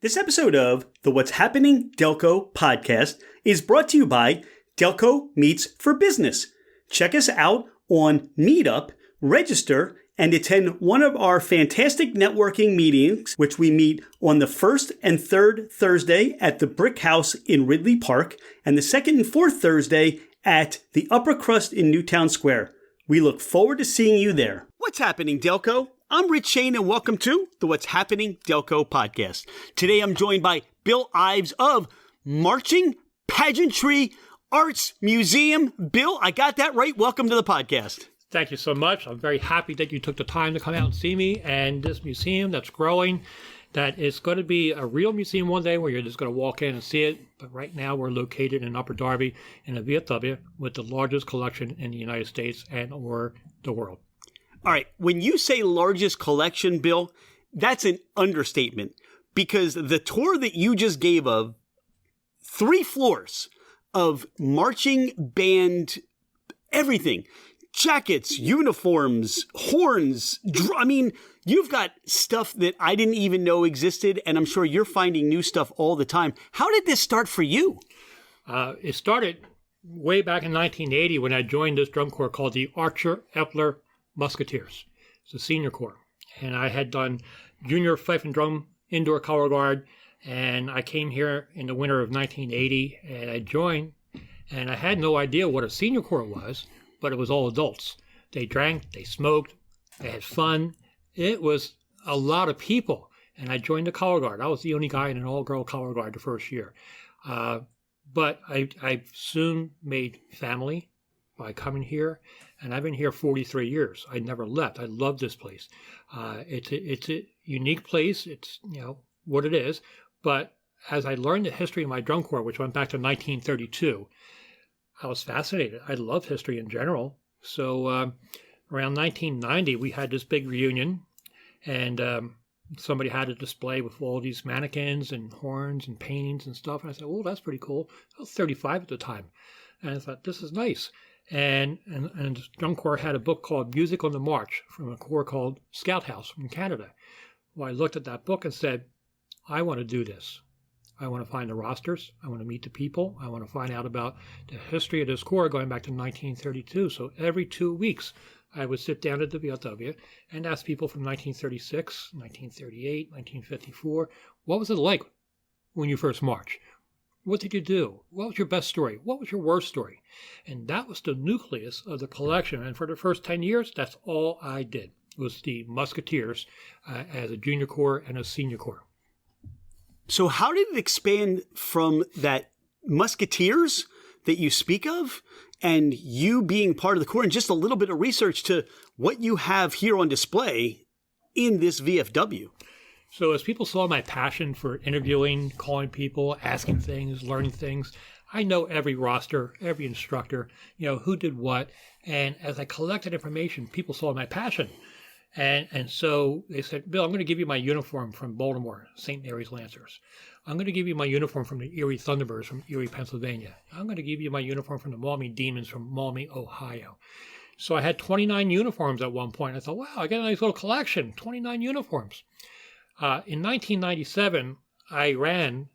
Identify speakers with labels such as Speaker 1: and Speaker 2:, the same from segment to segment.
Speaker 1: This episode of the What's Happening Delco podcast is brought to you by Delco Meets for Business. Check us out on Meetup, register, and attend one of our fantastic networking meetings, which we meet on the first and third Thursday at the Brick House in Ridley Park, and the second and fourth Thursday at the Upper Crust in Newtown Square. We look forward to seeing you there. What's happening, Delco? I'm Rich Shane, and welcome to the What's Happening Delco podcast. Today I'm joined by Bill Ives of Marching Pageantry Arts Museum. Bill, I got that right. Welcome to the podcast.
Speaker 2: Thank you so much. I'm very happy that you took the time to come out and see me and this museum that's growing. That is going to be a real museum one day where you're just going to walk in and see it. But right now we're located in Upper Darby in a VFW with the largest collection in the United States and or the world.
Speaker 1: All right, when you say largest collection, Bill, that's an understatement because the tour that you just gave of 3 floors of marching band, everything, jackets, uniforms, horns, you've got stuff that I didn't even know existed, and I'm sure you're finding new stuff all the time. How did this start for you?
Speaker 2: It started way back in 1980 when I joined this drum corps called the Archer Epler Musketeers. It's a senior corps. And I had done junior fife and drum indoor color guard. And I came here in the winter of 1980 and I joined. And I had no idea what a senior corps was, but it was all adults. They drank, they smoked, they had fun. It was a lot of people. And I joined the color guard. I was the only guy in an all-girl color guard the first year. But I soon made family by coming here, and I've been here 43 years. I never left. I love this place. It's a unique place. It's, what it is. But as I learned the history of my drum corps, which went back to 1932, I was fascinated. I love history in general. So around 1990, we had this big reunion, and somebody had a display with all these mannequins and horns and paintings and stuff. And I said, well, that's pretty cool. I was 35 at the time. And I thought, this is nice. And the drum corps had a book called Music on the March from a corps called Scout House from Canada. Well, I looked at that book and said, I want to do this. I want to find the rosters. I want to meet the people. I want to find out about the history of this corps going back to 1932. So every 2 weeks, I would sit down at the VFW and ask people from 1936, 1938, 1954, what was it like when you first marched? What did you do? What was your best story? What was your worst story? And that was the nucleus of the collection. And for the first 10 years, that's all I did, was the Musketeers as a junior corps and a senior corps.
Speaker 1: So how did it expand from that Musketeers that you speak of and you being part of the corps and just a little bit of research to what you have here on display in this VFW?
Speaker 2: So as people saw my passion for interviewing, calling people, asking things, learning things, I know every roster, every instructor, who did what. And as I collected information, people saw my passion. And so they said, Bill, I'm going to give you my uniform from Baltimore, St. Mary's Lancers. I'm going to give you my uniform from the Erie Thunderbirds from Erie, Pennsylvania. I'm going to give you my uniform from the Maumee Demons from Maumee, Ohio. So I had 29 uniforms at one point. I thought, wow, I got a nice little collection, 29 uniforms. In 1997, I ran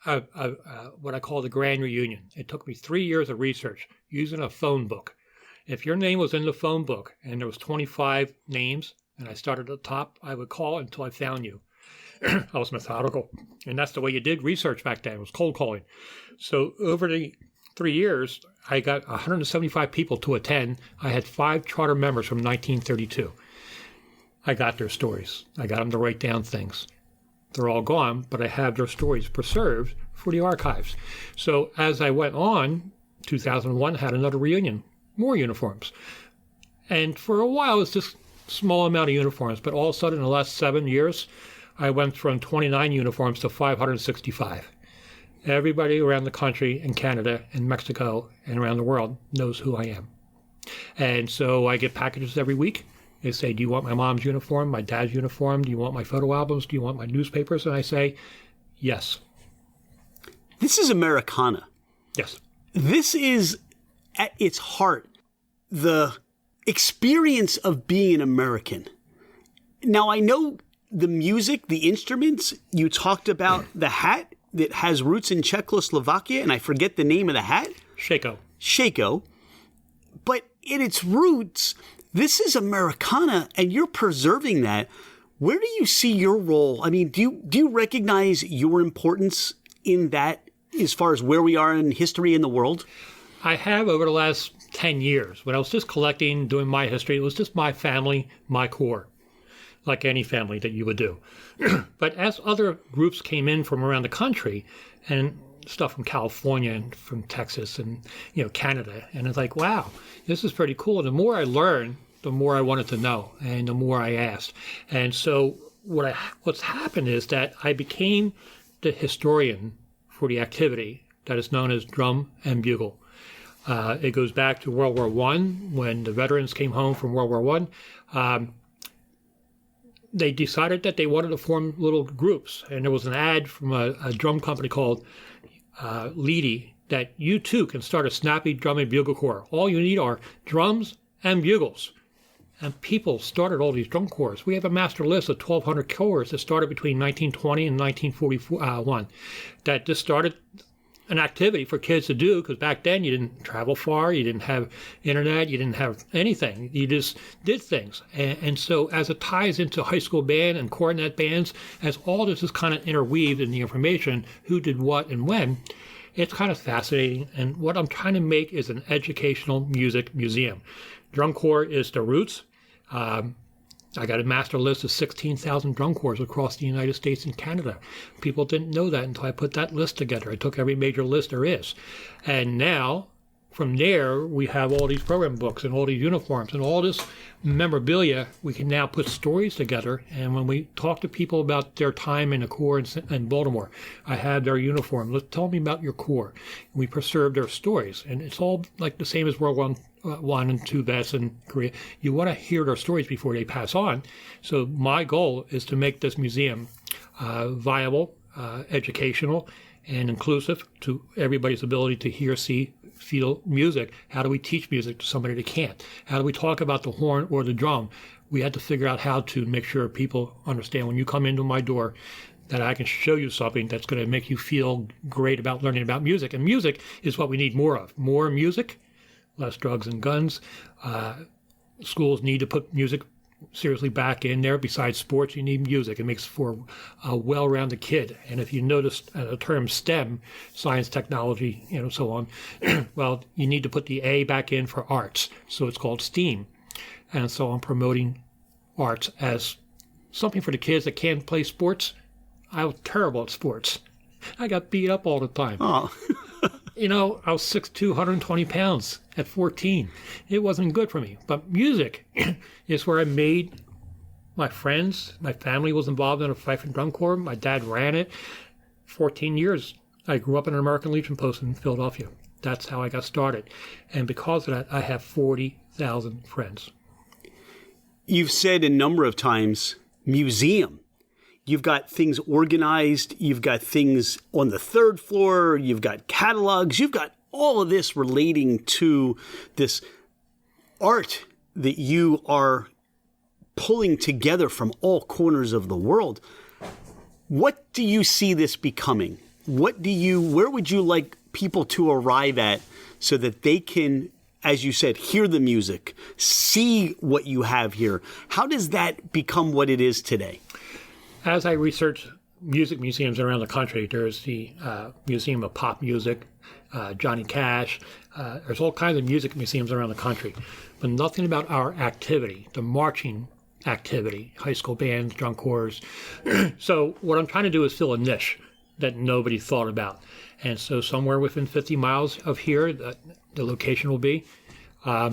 Speaker 2: what I call the Grand Reunion. It took me 3 years of research using a phone book. If your name was in the phone book and there was 25 names and I started at the top, I would call until I found you. I was methodical. And that's the way you did research back then. It was cold calling. So over the 3 years, I got 175 people to attend. I had 5 charter members from 1932. I got their stories. I got them to write down things. They're all gone, but I have their stories preserved for the archives. So as I went on, 2001 had another reunion, more uniforms. And for a while, it was just a small amount of uniforms, but all of a sudden in the last 7 years, I went from 29 uniforms to 565. Everybody around the country in Canada and Mexico and around the world knows who I am. And so I get packages every week. They say, do you want my mom's uniform, my dad's uniform? Do you want my photo albums? Do you want my newspapers? And I say, yes.
Speaker 1: This is Americana.
Speaker 2: Yes.
Speaker 1: This is, at its heart, the experience of being an American. Now, I know the music, the instruments, you talked about the hat that has roots in Czechoslovakia, and I forget the name of the hat. Shako. But in its roots, this is Americana, and you're preserving that. Where do you see your role? I mean, do you recognize your importance in that as far as where we are in history in the world?
Speaker 2: I have over the last 10 years. When I was just collecting, doing my history, it was just my family, my core, like any family that you would do. But as other groups came in from around the country, and stuff from California and from Texas and Canada, and it's like, wow, this is pretty cool. And the more I learned, the more I wanted to know, and the more I asked. And so what's happened is that I became the historian for the activity that is known as drum and bugle. It goes back to World War I, when the veterans came home from World War I. They decided that they wanted to form little groups, and there was an ad from a drum company called Leedy that you too can start a snappy drum and bugle corps. All you need are drums and bugles. And people started all these drum corps. We have a master list of 1,200 corps that started between 1920 and 1941 that just started an activity for kids to do, because back then you didn't travel far, you didn't have internet, you didn't have anything. You just did things. And so as it ties into high school band and cornet bands, as all this is kind of interweaved in the information, who did what and when, it's kind of fascinating. And what I'm trying to make is an educational music museum. Drum corps is the roots. I got a master list of 16,000 drum corps across the United States and Canada. People didn't know that until I put that list together. I took every major list there is. And now, from there, we have all these program books and all these uniforms and all this memorabilia. We can now put stories together. And when we talk to people about their time in the Corps in Baltimore, I have their uniform. Tell me about your Corps. And we preserve their stories. And it's all like the same as World War I and II vets in Korea. You want to hear their stories before they pass on. So my goal is to make this museum viable, educational, and inclusive to everybody's ability to hear, see, feel music. How do we teach music to somebody that can't? How do we talk about the horn or the drum? We had to figure out how to make sure people understand when you come into my door that I can show you something that's going to make you feel great about learning about music. And music is what we need more of. More music, less drugs and guns. Schools need to put music seriously back in there. Besides sports, you need music. It makes for a well-rounded kid. And if you notice the term STEM, science, technology, so on, well, you need to put the A back in for arts. So it's called STEAM. And so I'm promoting arts as something for the kids that can't play sports. I was terrible at sports. I got beat up all the time.
Speaker 1: Oh.
Speaker 2: I was 6'2", 120 pounds at 14. It wasn't good for me. But music is where I made my friends. My family was involved in a fife and drum corps. My dad ran it. 14 years. I grew up in an American Legion post in Philadelphia. That's how I got started. And because of that, I have 40,000 friends.
Speaker 1: You've said a number of times, museum. You've got things organized. You've got things on the third floor. You've got catalogs. You've got all of this relating to this art that you are pulling together from all corners of the world. What do you see this becoming? Where would you like people to arrive at so that they can, as you said, hear the music, see what you have here? How does that become what it is today? As I research music museums around the country, there's the Museum of Pop Music, Johnny Cash. There's all kinds of music museums around the country, but nothing about our activity, the marching activity, high school bands, drum corps. So what I'm trying to do is fill a niche that nobody thought about. And so somewhere within 50 miles of here, the location will be, I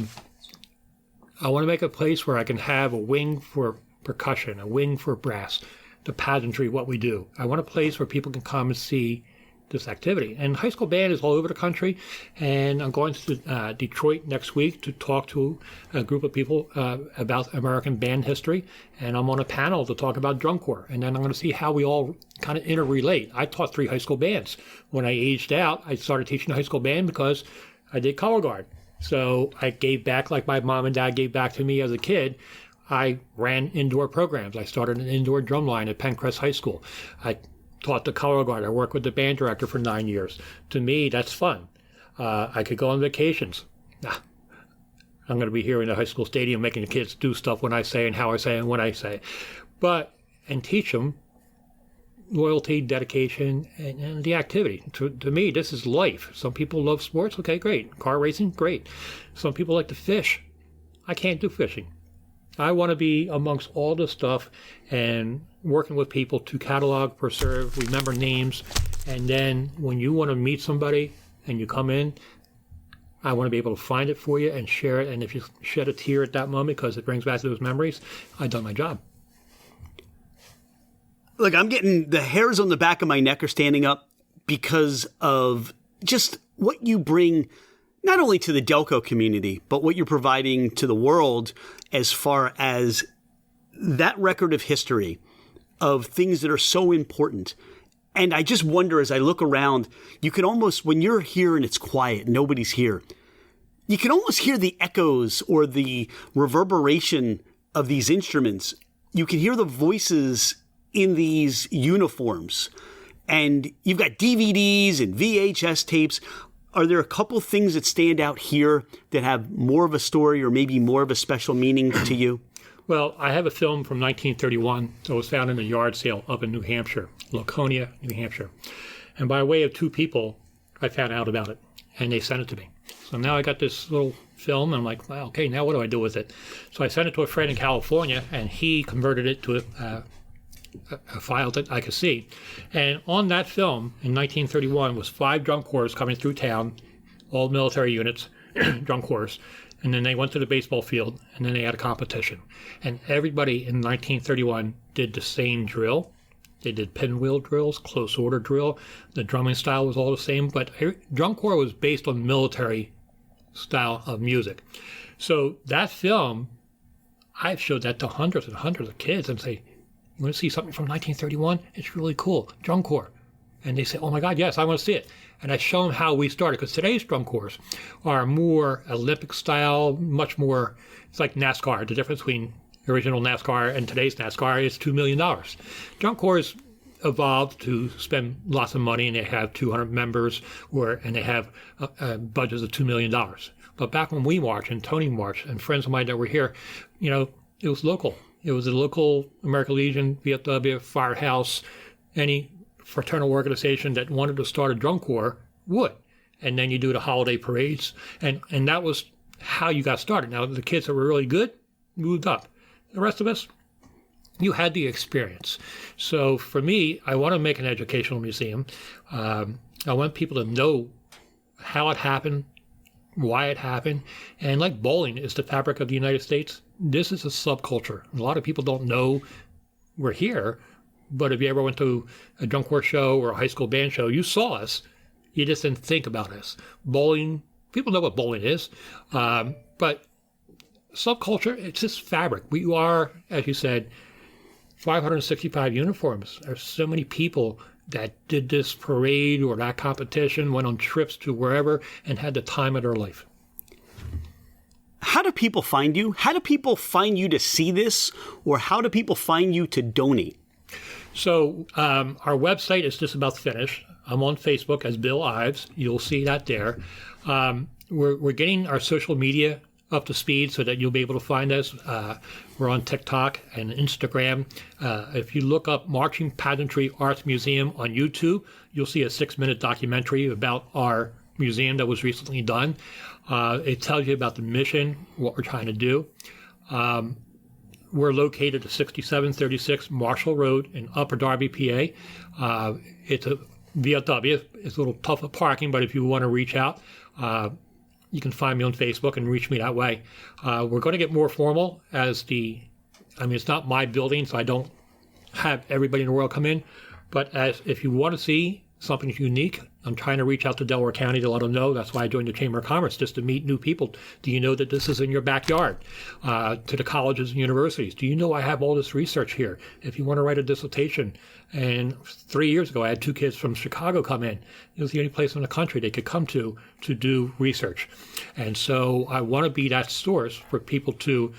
Speaker 1: want to make a place where I can have a wing for percussion, a wing for brass, the pageantry, what we do. I want a place where people can come and see this activity. And high school band is all over the country. And I'm going to Detroit next week to talk to a group of people about American band history. And I'm on a panel to talk about drum corps. And then I'm going to see how we all kind of interrelate. I taught 3 high school bands. When I aged out, I started teaching a high school band because I did color guard. So I gave back like my mom and dad gave back to me as a kid.
Speaker 2: I ran indoor programs. I started an indoor drum line at Pencrest High School. I taught the color guard. I worked with the band director for 9 years. To me, that's fun. I could go on vacations. I'm going to be here in the high school stadium making the kids do stuff when I say and how I say and when I say. And teach them loyalty, dedication, and the activity. To me, this is life. Some people love sports. Okay, great. Car racing, great. Some people like to fish. I can't do fishing. I want to be amongst all this stuff and working with people to catalog, preserve, remember names, and then when you want to meet somebody and you come in, I want to be able to find it for you and share it. And if you shed a tear at that moment because it brings back those memories, I've done my job.
Speaker 1: Look, I'm getting the hairs on the back of my neck are standing up because of just what you bring not only to the Delco community, but what you're providing to the world as far as that record of history of things that are so important. And I just wonder, as I look around, you can almost, when you're here and it's quiet, nobody's here, you can almost hear the echoes or the reverberation of these instruments. You can hear the voices in these uniforms. And you've got DVDs and VHS tapes. Are there a couple things that stand out here that have more of a story or maybe more of a special meaning to you?
Speaker 2: Well, I have a film from 1931 that was found in a yard sale up in New Hampshire, Laconia, New Hampshire. And by way of two people, I found out about it, and they sent it to me. So now I got this little film, and I'm like, well, okay, now what do I do with it? So I sent it to a friend in California, and he converted it to a file that I could see. And on that film in 1931 was 5 drum corps coming through town, all military units, drum corps. And then they went to the baseball field, and then they had a competition. And everybody in 1931 did the same drill. They did pinwheel drills, close order drill. The drumming style was all the same, but drum corps was based on military style of music. So that film, I've showed that to hundreds and hundreds of kids and say, you want to see something from 1931? It's really cool. Drum corps. And they say, oh my God, yes, I want to see it. And I show them how we started, because today's drum corps are more Olympic style, much more, it's like NASCAR. The difference between original NASCAR and today's NASCAR is $2 million. Drum corps evolved to spend lots of money, and they have 200 members, and they have budgets of $2 million. But back when we marched, and Tony marched, and friends of mine that were here, it was local. It was a local American Legion, VFW, Firehouse, any fraternal organization that wanted to start a drum corps would. And then you do the holiday parades. And that was how you got started. Now, the kids that were really good moved up. The rest of us, you had the experience. So for me, I want to make an educational museum. I want people to know how it happened, why it happened. And like bowling is the fabric of the United States, this is a subculture. A lot of people don't know we're here, but if you ever went to a drum corps show or a high school band show, you saw us. You just didn't think about us. Bowling, people know what bowling is, but subculture, it's just fabric. We are, as you said, 565 uniforms. There's so many people that did this parade or that competition, went on trips to wherever, and had the time of their life.
Speaker 1: How do people find you? How do people find you to see this? Or how do people find you to donate?
Speaker 2: So our website is just about finished. I'm on Facebook as Bill Ives. You'll see that there. We're getting our social media up to speed so that you'll be able to find us. We're on TikTok and Instagram. If you look up Marching Pageantry Arts Museum on YouTube, you'll see a 6-minute documentary about our museum that was recently done. It tells you about the mission, what we're trying to do. We're located at 6736 Marshall Road in Upper Darby, PA. It's a VFW. It's a little tough at parking, but if you want to reach out, you can find me on Facebook and reach me that way. We're going to get more formal as it's not my building, so I don't have everybody in the world come in. But if you want to see something unique, I'm trying to reach out to Delaware County to let them know. That's why I joined the Chamber of Commerce, just to meet new people. Do you know that this is in your backyard? To the colleges and universities. Do you know I have all this research here? If you want to write a dissertation. And 3 years ago, I had 2 kids from Chicago come in. It was the only place in the country they could come to do research. And so I want to be that source for people to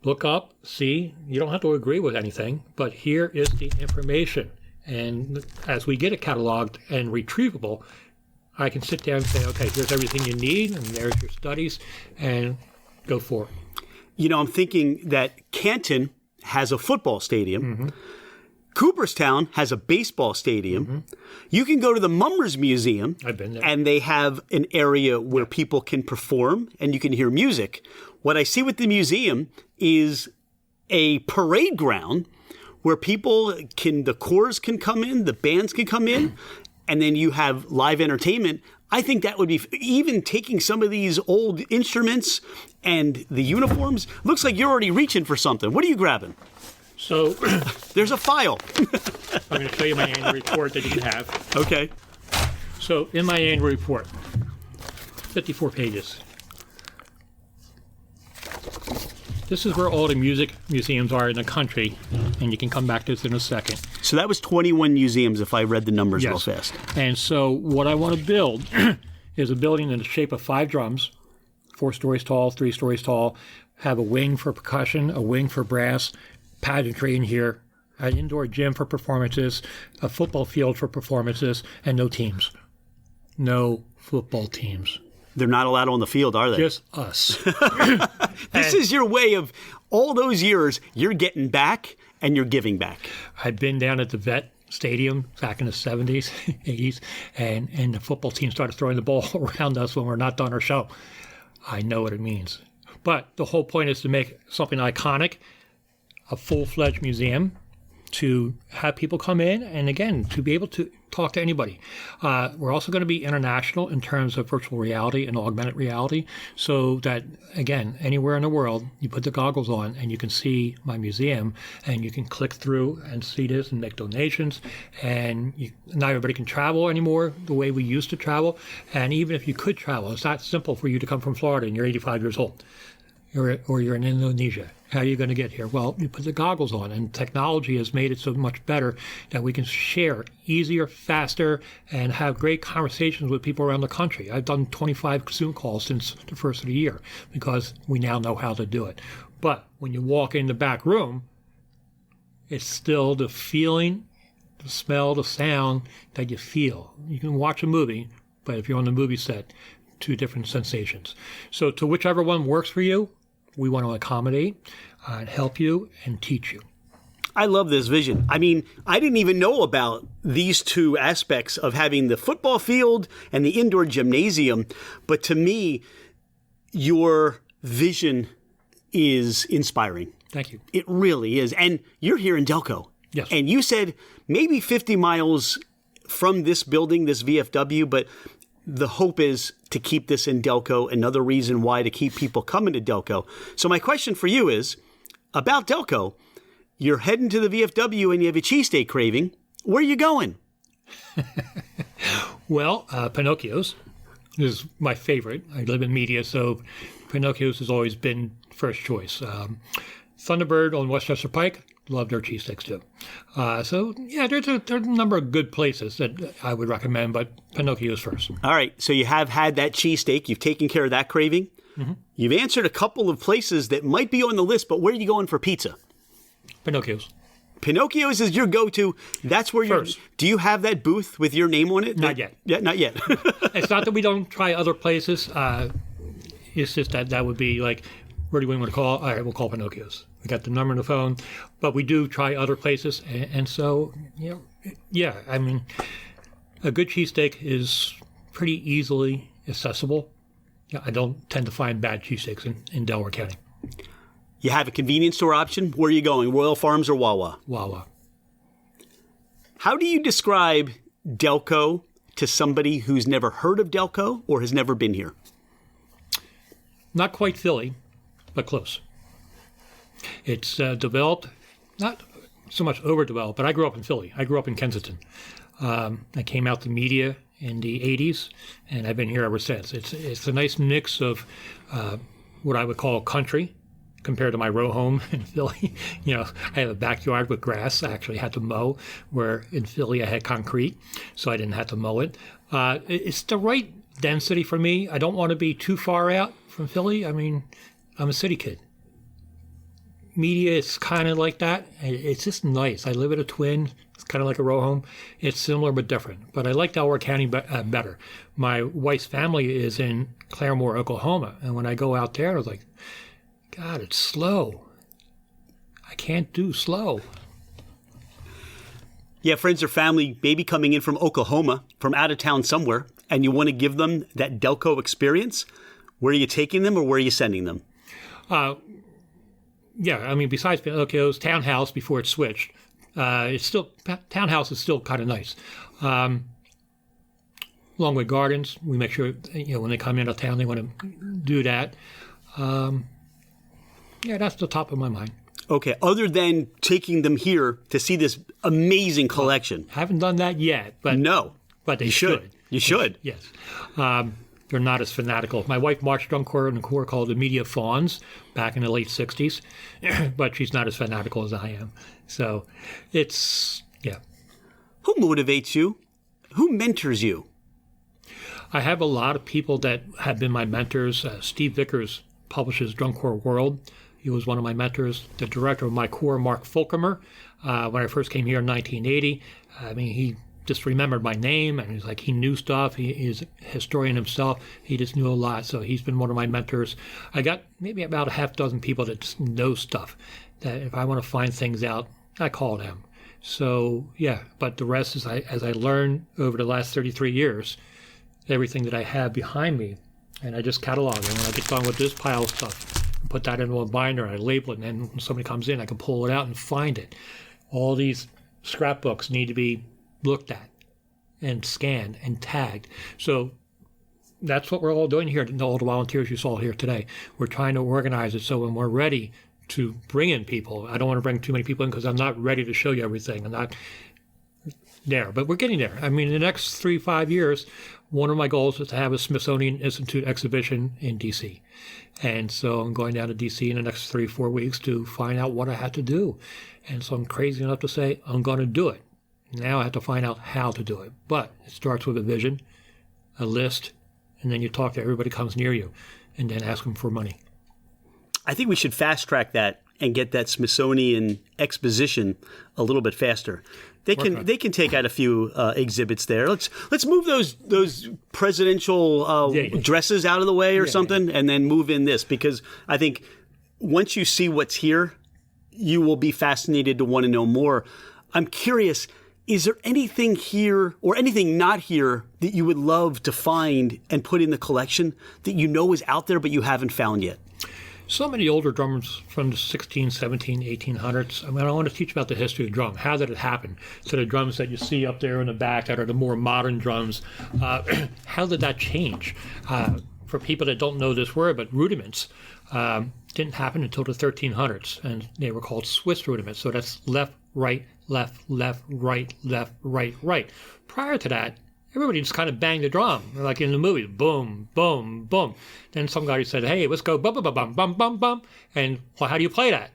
Speaker 2: look up, see. You don't have to agree with anything, but here is the information. And as we get it cataloged and retrievable, I can sit down and say, okay, here's everything you need, and there's your studies, and go for it.
Speaker 1: I'm thinking that Canton has a football stadium.
Speaker 2: Mm-hmm.
Speaker 1: Cooperstown has a baseball stadium. Mm-hmm. You can go to the Mummers Museum.
Speaker 2: I've been there.
Speaker 1: And they have an area where people can perform and you can hear music. What I see with the museum is a parade ground where the corps can come in, the bands can come in, and then you have live entertainment. I think that would be, even taking some of these old instruments and the uniforms. Looks like you're already reaching for something. What are you grabbing?
Speaker 2: So
Speaker 1: there's a file.
Speaker 2: I'm going to show you my annual report that you can have.
Speaker 1: Okay.
Speaker 2: So in my annual report, 54 pages. This is where all the music museums are in the country, and you can come back to this in a second.
Speaker 1: So that was 21 museums if I read the numbers real fast.
Speaker 2: And so what I want to build is a building in the shape of 5 drums, 4 stories tall, 3 stories tall, have a wing for percussion, a wing for brass, pageantry in here, an indoor gym for performances, a football field for performances, and no teams. No football teams.
Speaker 1: They're not allowed on the field, are they?
Speaker 2: Just us.
Speaker 1: This is your way of, all those years, you're getting back and you're giving back.
Speaker 2: I've been down at the Vet Stadium back in the 70s, 80s, and the football team started throwing the ball around us when we're not done our show. I know what it means. But the whole point is to make something iconic, a full-fledged museum, to have people come in, and again, to be able to talk to anybody. We're also going to be international in terms of virtual reality and augmented reality, so that, again, anywhere in the world, you put the goggles on and you can see my museum, and you can click through and see this and make donations, and not everybody can travel anymore the way we used to travel, and even if you could travel, it's not simple for you to come from Florida and you're 85 years old. Or you're in Indonesia. How are you going to get here? Well, you put the goggles on, and technology has made it so much better that we can share easier, faster, and have great conversations with people around the country. I've done 25 Zoom calls since the first of the year because we now know how to do it. But when you walk in the back room, it's still the feeling, the smell, the sound that you feel. You can watch a movie, but if you're on the movie set, 2 different sensations. So to whichever one works for you, we want to accommodate, help you, and teach you.
Speaker 1: I love this vision. I mean, I didn't even know about these 2 aspects of having the football field and the indoor gymnasium. But to me, your vision is inspiring.
Speaker 2: Thank you.
Speaker 1: It really is. And you're here in Delco.
Speaker 2: Yes.
Speaker 1: And you said maybe 50 miles from this building, this VFW, but the hope is to keep this in Delco, another reason why to keep people coming to Delco. So my question for you is, about Delco, you're heading to the VFW and you have a cheesesteak craving. Where are you going?
Speaker 2: Well, Pinocchio's is my favorite. I live in media, so Pinocchio's has always been first choice. Thunderbird on Westchester Pike, love their cheesesteaks too. So, yeah, there's a number of good places that I would recommend, but Pinocchio's first.
Speaker 1: All right, so you have had that cheesesteak. You've taken care of that craving. Mm-hmm. You've answered a couple of places that might be on the list, but where are you going for pizza?
Speaker 2: Pinocchio's.
Speaker 1: Pinocchio's is your go-to. That's where you're... Do you have that booth with your name on it?
Speaker 2: Not yet.
Speaker 1: Yeah, not yet.
Speaker 2: It's not that we don't try other places. It's just that would be like, where do we want to call? All right, we'll call Pinocchio's. We got the number on the phone, but we do try other places. And so, yeah, I mean, a good cheesesteak is pretty easily accessible. I don't tend to find bad cheesesteaks in Delaware County.
Speaker 1: You have a convenience store option. Where are you going, Royal Farms or Wawa?
Speaker 2: Wawa.
Speaker 1: How do you describe Delco to somebody who's never heard of Delco or has never been here?
Speaker 2: Not quite Philly, but close. It's developed, not so much overdeveloped, but I grew up in Philly. I grew up in Kensington. I came out to media in the 80s, and I've been here ever since. It's a nice mix of what I would call country compared to my row home in Philly. I have a backyard with grass. I actually had to mow, where in Philly I had concrete, so I didn't have to mow it. It's the right density for me. I don't want to be too far out from Philly. I mean, I'm a city kid. media is kind of like that. It's just nice. I live at a twin. It's kind of like a row home. It's similar but different. But I like Delaware County better. My wife's family is in Claremore, Oklahoma. And when I go out there, I was like, God, it's slow. I can't do slow.
Speaker 1: Yeah, friends or family maybe coming in from Oklahoma, from out of town somewhere, and you want to give them that Delco experience. Where are you taking them or where are you sending them?
Speaker 2: Yeah, I mean, besides Pinocchio's Townhouse before it switched, it's still Townhouse is still kind of nice. Longwood Gardens, we make sure when they come into town they want to do that. Yeah, that's the top of my mind.
Speaker 1: Okay, other than taking them here to see this amazing collection.
Speaker 2: Haven't done that yet, but
Speaker 1: no,
Speaker 2: but they should.
Speaker 1: You should.
Speaker 2: Yes. They're not as fanatical. My wife marched drum corps in a corps called the Media Fawns back in the late 60s, but she's not as fanatical as I am. So it's, yeah.
Speaker 1: Who motivates you? Who mentors you?
Speaker 2: I have a lot of people that have been my mentors. Steve Vickers publishes Drum Corps World. He was one of my mentors. The director of my corps, Mark Fulkemer, when I first came here in 1980, I mean, he just remembered my name, and he's like, he knew stuff. He's a historian himself. He just knew a lot, so he's been one of my mentors. I got maybe about a half dozen people that just know stuff, that if I want to find things out, I call them. So, yeah, but the rest is as I learned over the last 33 years, everything that I have behind me, and I just catalog it. When I get done with this pile of stuff, I put that into a binder, I label it, and then when somebody comes in, I can pull it out and find it. All these scrapbooks need to be looked at and scanned and tagged. So that's what we're all doing here, all the volunteers you saw here today. We're trying to organize it so when we're ready to bring in people, I don't want to bring too many people in because I'm not ready to show you everything. I'm not there, but we're getting there. I mean, in the next 3-5 years, one of my goals is to have a Smithsonian Institute exhibition in D.C. And so I'm going down to D.C. in the next 3-4 weeks to find out what I have to do. And so I'm crazy enough to say I'm going to do it. Now I have to find out how to do it. But it starts with a vision, a list, and then you talk to everybody who comes near you and then ask them for money.
Speaker 1: I think we should fast track that and get that Smithsonian exposition a little bit faster. They can take out a few exhibits there. Let's move those presidential dresses out of the way or something, and then move in this, because I think once you see what's here, you will be fascinated to want to know more. I'm curious, is there anything here or anything not here that you would love to find and put in the collection that you know is out there but you haven't found yet?
Speaker 2: Some of the older drums from the 16, 17, 1800s, I mean, I want to teach about the history of drum. How did it happen? So the drums that you see up there in the back that are the more modern drums, how did that change? For people that don't know this word, but rudiments didn't happen until the 1300s, and they were called Swiss rudiments. So that's left, right, left, left, right, left, right, right. Prior to that, everybody just kind of banged the drum, like in the movies, boom, boom, boom. Then some guy said, hey, let's go bum, bum, bum, bum, bum, bum, bum. And, well, how do you play that?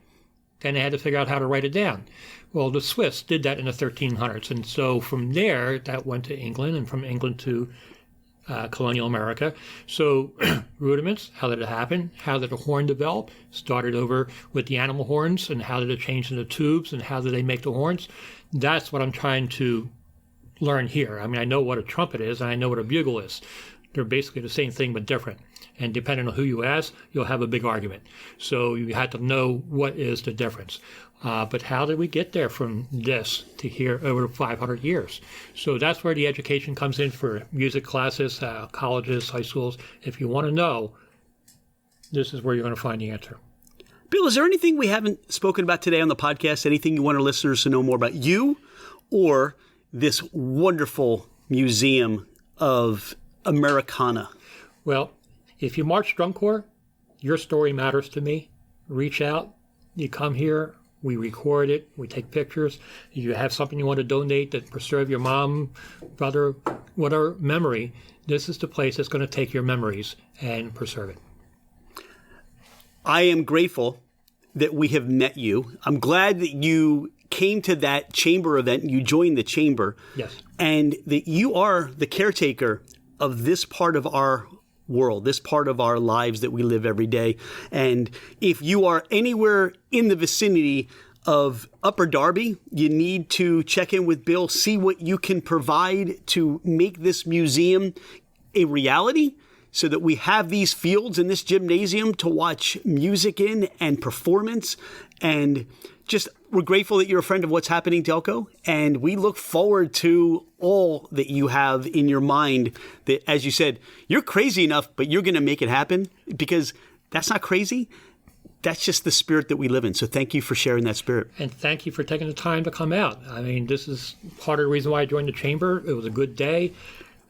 Speaker 2: Then they had to figure out how to write it down. Well, the Swiss did that in the 1300s. And so from there, that went to England, and from England to colonial America. So rudiments, how did it happen? How did the horn develop? Started over with the animal horns, and how did it change into tubes, and how did they make the horns? That's what I'm trying to learn here. I mean, I know what a trumpet is, and I know what a bugle is. They're basically the same thing but different. And depending on who you ask, you'll have a big argument. So you have to know what is the difference. But how did we get there from this to here over 500 years? So that's where the education comes in for music classes, colleges, high schools. If you want to know, this is where you're going to find the answer.
Speaker 1: Bill, is there anything we haven't spoken about today on the podcast? Anything you want our listeners to know more about you or this wonderful museum of Americana?
Speaker 2: Well, if you march drum corps, your story matters to me. Reach out. You come here. We record it. We take pictures. If you have something you want to donate that preserve your mom, brother, whatever memory, this is the place that's going to take your memories and preserve it.
Speaker 1: I am grateful that we have met you. I'm glad that you came to that chamber event. You joined the chamber.
Speaker 2: Yes.
Speaker 1: And that you are the caretaker of this part of our world, this part of our lives that we live every day. And if you are anywhere in the vicinity of Upper Darby, you need to check in with Bill, see what you can provide to make this museum a reality, so that we have these fields in this gymnasium to watch music in and performance. And just, we're grateful that you're a friend of What's Happening, Delco. And we look forward to all that you have in your mind that, as you said, you're crazy enough, but you're going to make it happen, because that's not crazy. That's just the spirit that we live in. So thank you for sharing that spirit.
Speaker 2: And thank you for taking the time to come out. I mean, this is part of the reason why I joined the chamber. It was a good day.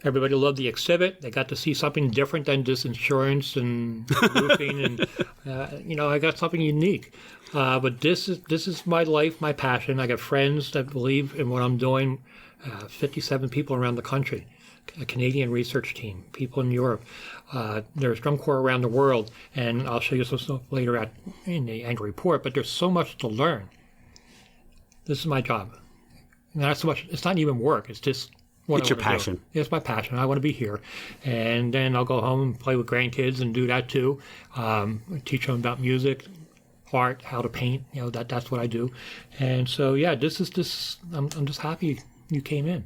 Speaker 2: Everybody loved the exhibit. They got to see something different than just insurance and roofing, and I got something unique. But this is my life, my passion. I got friends that believe in what I'm doing. 57 people around the country, a Canadian research team, people in Europe. There's drum corps around the world, and I'll show you some stuff later in the annual report. But there's so much to learn. This is my job. Not so much. It's not even work. It's just.
Speaker 1: It's your passion.
Speaker 2: It's my passion. I want to be here. And then I'll go home and play with grandkids and do that too. Teach them about music, art, how to paint. That's what I do. And so, yeah, I'm just happy you came in.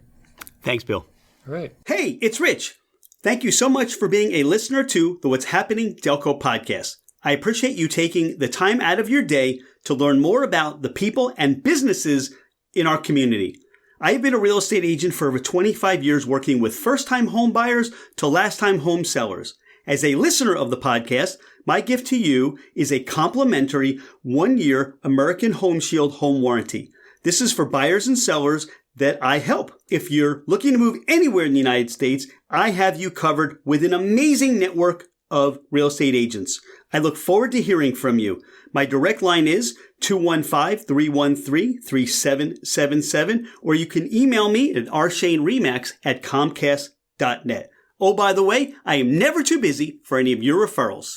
Speaker 1: Thanks, Bill.
Speaker 2: All right.
Speaker 1: Hey, it's Rich. Thank you so much for being a listener to the What's Happening Delco podcast. I appreciate you taking the time out of your day to learn more about the people and businesses in our community. I have been a real estate agent for over 25 years, working with first-time home buyers to last-time home sellers. As a listener of the podcast, my gift to you is a complimentary 1-year American Home Shield home warranty. This is for buyers and sellers that I help. If you're looking to move anywhere in the United States, I have you covered with an amazing network of real estate agents. I look forward to hearing from you. My direct line is 215-313-3777, or you can email me at rshaneremax@comcast.net. Oh, by the way, I am never too busy for any of your referrals.